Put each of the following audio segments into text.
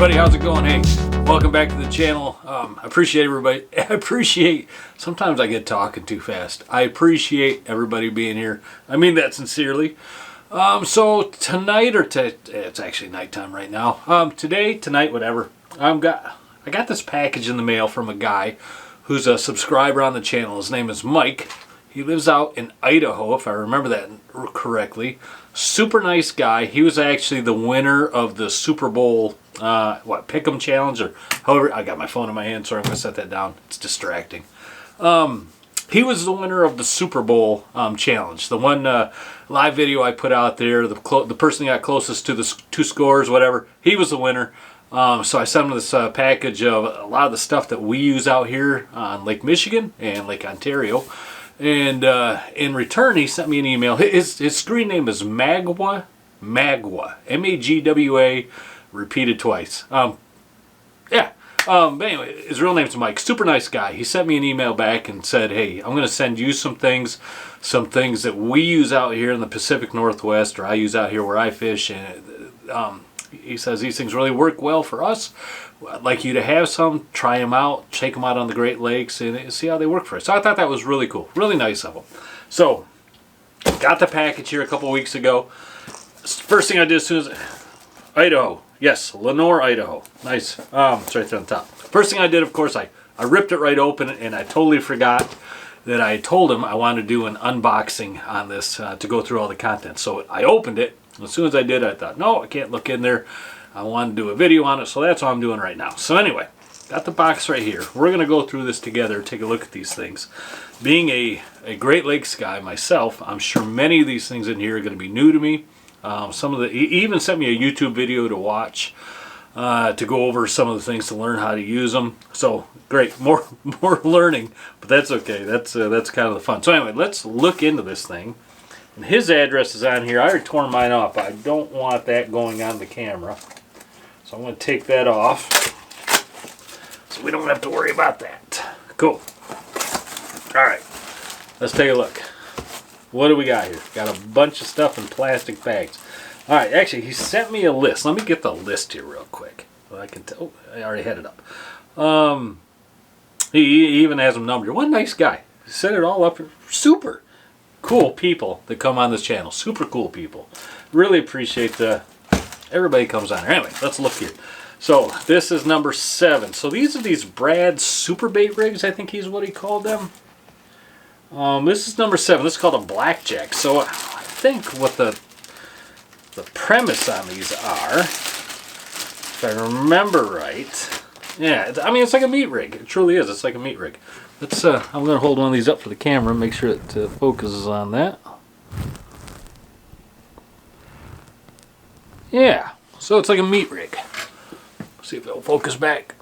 everybody, how's it going? Hey, welcome back to the channel. I appreciate everybody. Sometimes I get talking too fast. I appreciate everybody being here. I mean that sincerely. So tonight, it's actually nighttime right now. Tonight, whatever. I got this package in the mail from a guy who's a subscriber on the channel. His name is Mike. He lives out in Idaho, if I remember that correctly. Super nice guy. He was actually the winner of the Super Bowl, Pick'em Challenge, or however. I got my phone in my hand, so I'm going to set that down. It's distracting. He was the winner of the Super Bowl challenge. The one live video I put out there, the person that got closest to the two scores, whatever, he was the winner. So I sent him this package of a lot of the stuff that we use out here on Lake Michigan and Lake Ontario. And in return, he sent me an email. His screen name is Magwa Magwa. M-A-G-W-A, repeated twice. But anyway, his real name's Mike. Super nice guy. He sent me an email back and said, hey, I'm going to send you some things that we use out here in the Pacific Northwest, or I use out here where I fish. And he says these things really work well for us. I'd like you to have some, try them out, check them out on the Great Lakes, and see how they work for us. So I thought that was really cool, really nice of them. So, got the package here a couple weeks ago. First thing I did as soon as Idaho, yes, Lenore, Idaho, nice. It's right there on the top. First thing I did, of course, I ripped it right open, and I totally forgot that I told him I wanted to do an unboxing on this to go through all the content. So I opened it. As soon as I did, I thought, no, I can't look in there. I wanted to do a video on it, so that's what I'm doing right now. So anyway, got the box right here. We're going to go through this together, take a look at these things. Being a Great Lakes guy myself, I'm sure many of these things in here are going to be new to me. He even sent me a YouTube video to watch to go over some of the things to learn how to use them. So great, more learning, but that's okay. That's kind of the fun. So anyway, let's look into this thing. And his address is on here. I already tore mine off. I don't want that going on the camera. So I'm going to take that off so we don't have to worry about that. Cool. All right. Let's take a look. What do we got here? Got a bunch of stuff in plastic bags. All right. Actually, he sent me a list. Let me get the list here real quick. Well, I can tell. Oh, I already had it up. He even has them numbered. What a nice guy. He set it all up. Super cool people that come on this channel. Super cool people. Really appreciate everybody comes on here. Anyway, let's look here. So this is number 7. So these are these Brad super bait rigs, I think he's what he called them. This is number 7. This is called a blackjack. So I think what the premise on these are, if I remember right, yeah, I mean, it's like a meat rig. It truly is. It's like a meat rig. Let's. I'm going to hold one of these up for the camera, make sure it focuses on that. Yeah, so it's like a meat rig. See if it'll focus back.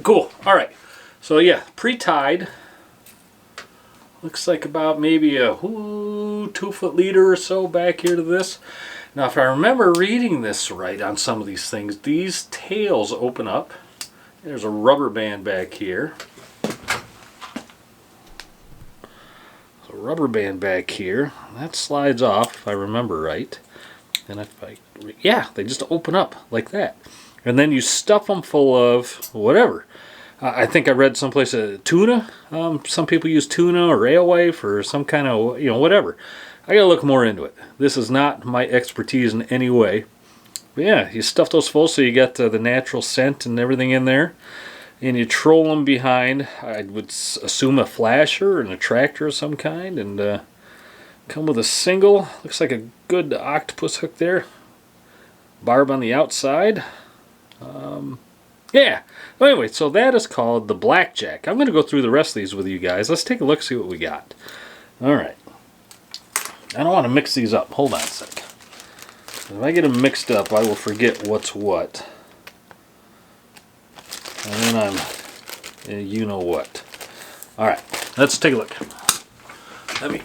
Cool. All right. So yeah, pre-tied. Looks like about maybe a 2-foot leader or so back here to this. Now, if I remember reading this right on some of these things, these tails open up. There's a rubber band back here. So rubber band back here. That slides off, if I remember right. And yeah, they just open up like that. And then you stuff them full of whatever. I think I read someplace tuna. Some people use tuna or alewife or some kind of, whatever. I gotta look more into it. This is not my expertise in any way. But yeah, you stuff those full so you get the natural scent and everything in there. And you troll them behind, I would assume a flasher and a tractor of some kind. And come with a single, looks like a good octopus hook there. Barb on the outside. Yeah. Well, anyway, so that is called the blackjack. I'm going to go through the rest of these with you guys. Let's take a look, see what we got. All right. I don't want to mix these up. Hold on a sec. If I get them mixed up, I will forget what's what. And then you know what. All right. Let's take a look. Let me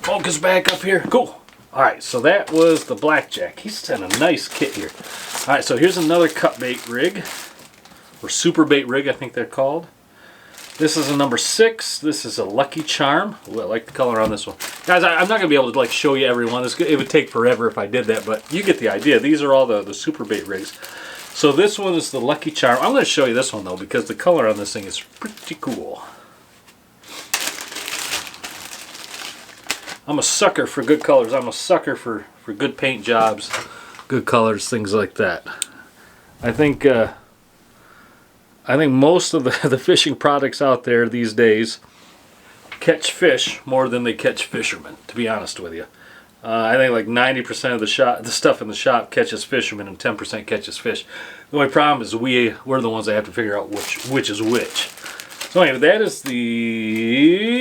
focus back up here. Cool. All right, so that was the blackjack. He's sent a nice kit here. All right, so here's another cut bait rig, or super bait rig, I think they're called. This is a number 6. This is a Lucky Charm. Ooh, I like the color on this one. Guys, I'm not going to be able to like show you every one. It would take forever if I did that, but you get the idea. These are all the super bait rigs. So this one is the Lucky Charm. I'm going to show you this one though because the color on this thing is pretty cool. I'm a sucker for good colors. I'm a sucker for good paint jobs, good colors, things like that. I think most of the fishing products out there these days catch fish more than they catch fishermen, to be honest with you. I think like 90% of the stuff in the shop catches fishermen and 10% catches fish. The only problem is we're the ones that have to figure out which is which. So anyway, that is the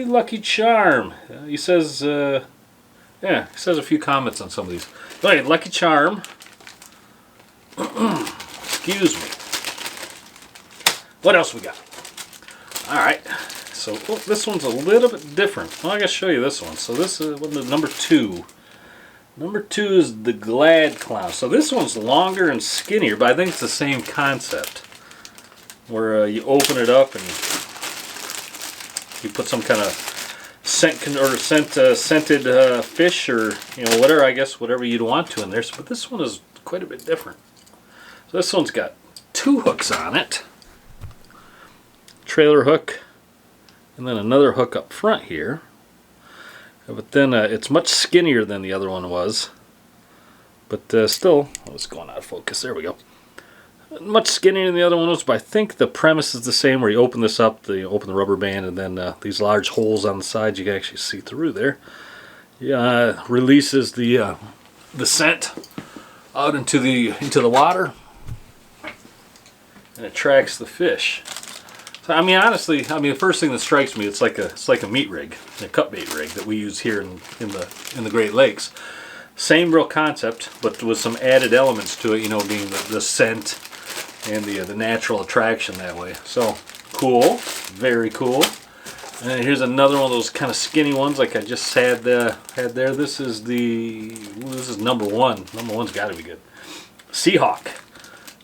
Lucky Charm. He says, yeah, he says a few comments on some of these. So anyway, Lucky Charm. Excuse me. What else we got? All right. So this one's a little bit different. Well, I gotta show you this one. So this is number 2. Number 2 is the Glad Clown. So this one's longer and skinnier, but I think it's the same concept. Where you open it up and you put some kind of scented fish or whatever, I guess whatever you'd want to in there. But this one is quite a bit different. So this one's got 2 hooks on it. Trailer hook. And then another hook up front here. But then it's much skinnier than the other one was. But still, it's going out of focus. There we go. Much skinnier than the other one was, but I think the premise is the same where you open this up, you open the rubber band, and then these large holes on the sides you can actually see through there. Yeah, releases the scent out into the water and it tracks the fish. So, I mean, honestly, the first thing that strikes me, it's like a meat rig, a cut bait rig that we use here in the Great Lakes. Same real concept, but with some added elements to it, being the scent and the natural attraction that way. So cool, very cool. And here's another one of those kind of skinny ones, like I just had there. This is number 1. Number 1's got to be good. Seahawk,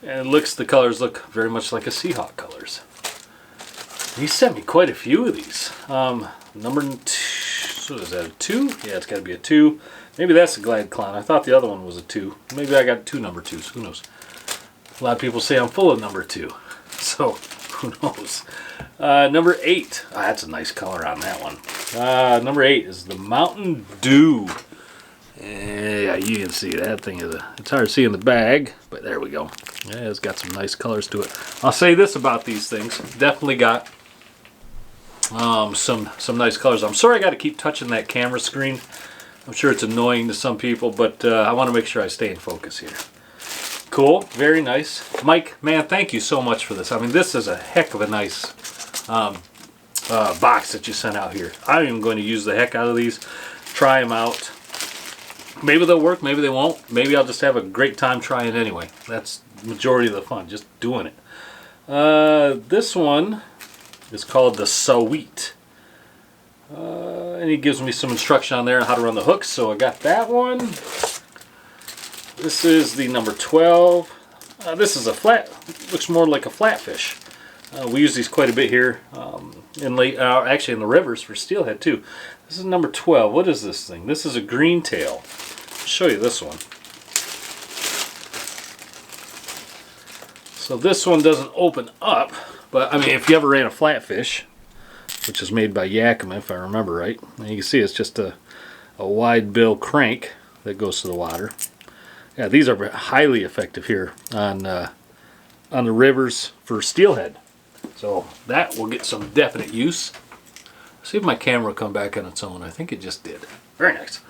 and the colors look very much like a Seahawk colors. He sent me quite a few of these. Number 2, so is that a 2? Yeah, it's got to be a 2. Maybe that's the Glad Clown. I thought the other one was a 2. Maybe I got 2 number 2s. Who knows? A lot of people say I'm full of number 2. So, who knows? Number 8. Oh, that's a nice color on that one. Number 8 is the Mountain Dew. Yeah, you can see that thing it's hard to see in the bag, but there we go. Yeah, it's got some nice colors to it. I'll say this about these things. Definitely got some nice colors. I'm sorry I got to keep touching that camera screen. I'm sure it's annoying to some people, but I want to make sure I stay in focus here. Cool, very nice. Mike, man, thank you so much for this. I mean, this is a heck of a nice box that you sent out here. I'm even going to use the heck out of these, try them out. Maybe they'll work, maybe they won't. Maybe I'll just have a great time trying anyway. That's the majority of the fun, just doing it. This one is called the Sweet. And he gives me some instruction on there on how to run the hooks, so I got that one. This is the number 12. This is looks more like a flatfish. We use these quite a bit here actually in the rivers for steelhead too. This is number 12. What is this thing? This is a green tail. I'll show you this one. So this one doesn't open up, but I mean, if you ever ran a flatfish, which is made by Yakima, if I remember right, and you can see it's just a wide bill crank that goes to the water. Yeah, these are highly effective here on the rivers for steelhead. So that will get some definite use. See if my camera will come back on its own. I think it just did. Very nice.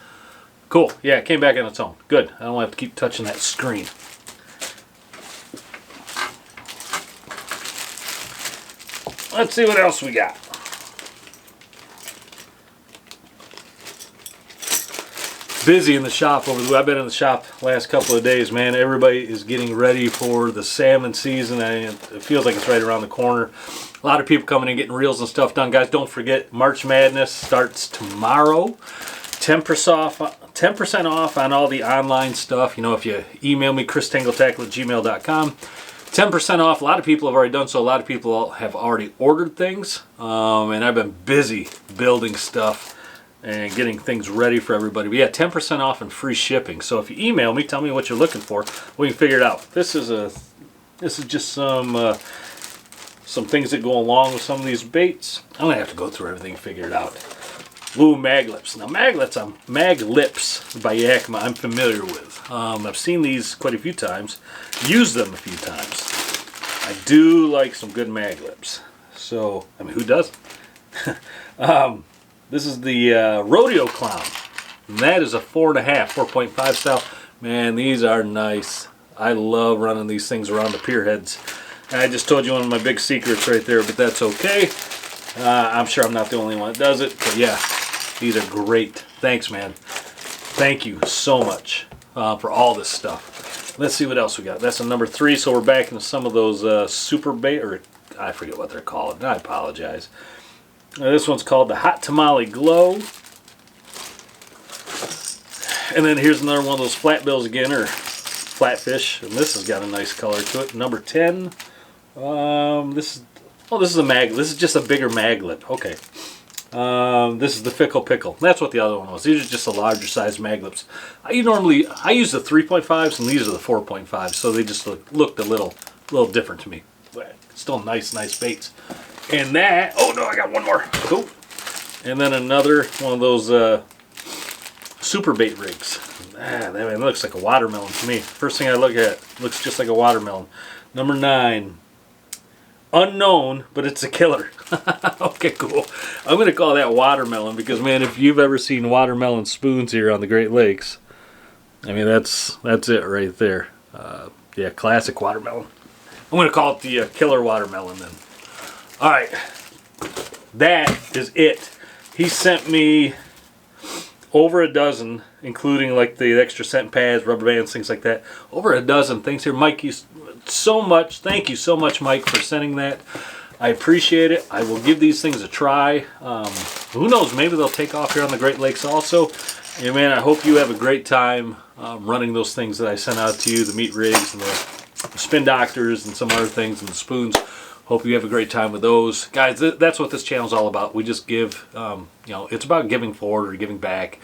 Cool. Yeah, it came back on its own. Good. I don't have to keep touching that screen. Let's see what else we got. Busy in the shop I've been in the shop last couple of days, man. Everybody is getting ready for the salmon season, and it feels like it's right around the corner. A lot of people coming in getting reels and stuff done. Guys, don't forget, March Madness starts tomorrow. 10% off on all the online stuff. If you email me, christangletackle@gmail.com. 10% off. A lot of people have already done so. A lot of people have already ordered things, and I've been busy building stuff and getting things ready for everybody. We had 10% off and free shipping. So if you email me, tell me what you're looking for, we can figure it out. This is just some things that go along with some of these baits. I'm gonna have to go through everything and figure it out. Ooh, mag lips. Now mag lips by Yakima I'm familiar with. I've seen these quite a few times, used them a few times. I do like some good mag lips. So, I mean, who doesn't? This is the Rodeo Clown. And that is a 4.5 style. Man, these are nice. I love running these things around the pier heads. And I just told you one of my big secrets right there, but that's okay. I'm sure I'm not the only one that does it. But yeah, these are great. Thanks, man. Thank you so much for all this stuff. Let's see what else we got. That's a number 3, so we're back into some of those super bait, or I forget what they're called. I apologize. This one's called the Hot Tamale Glow. And then here's another one of those flat bills again, or Flatfish. And this has got a nice color to it. Number 10. This is a mag. This is just a bigger mag lip. Okay. This is the Fickle Pickle. That's what the other one was. These are just a larger size mag lips. I use the 3.5s, and these are the 4.5s, so they just looked a little different to me. But still nice baits. And that, oh no, I got one more. Cool. And then another one of those super bait rigs. That looks like a watermelon to me. First thing I look at, looks just like a watermelon. Number 9. Unknown, but it's a killer. Okay, cool. I'm going to call that watermelon because, man, if you've ever seen watermelon spoons here on the Great Lakes, I mean, that's it right there. Yeah, classic watermelon. I'm going to call it the killer watermelon then. All right, that is it. He sent me over a dozen, including like the extra scent pads, rubber bands, things like that. Over a dozen things here. Mike, thank you so much, Mike, for sending that. I appreciate it. I will give these things a try. Who knows, maybe they'll take off here on the Great Lakes also. And man, I hope you have a great time running those things that I sent out to you, the meat rigs and the spin doctors and some other things and the spoons. Hope you have a great time with those. Guys, that's what this channel is all about. We just give, it's about giving forward or giving back.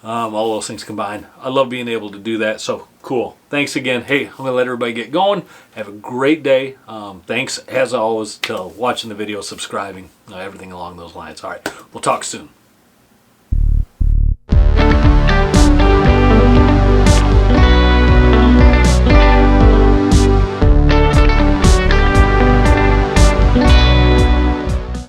All those things combined. I love being able to do that. So cool. Thanks again. Hey, I'm going to let everybody get going. Have a great day. Thanks, as always, to watching the video, subscribing, everything along those lines. All right. We'll talk soon.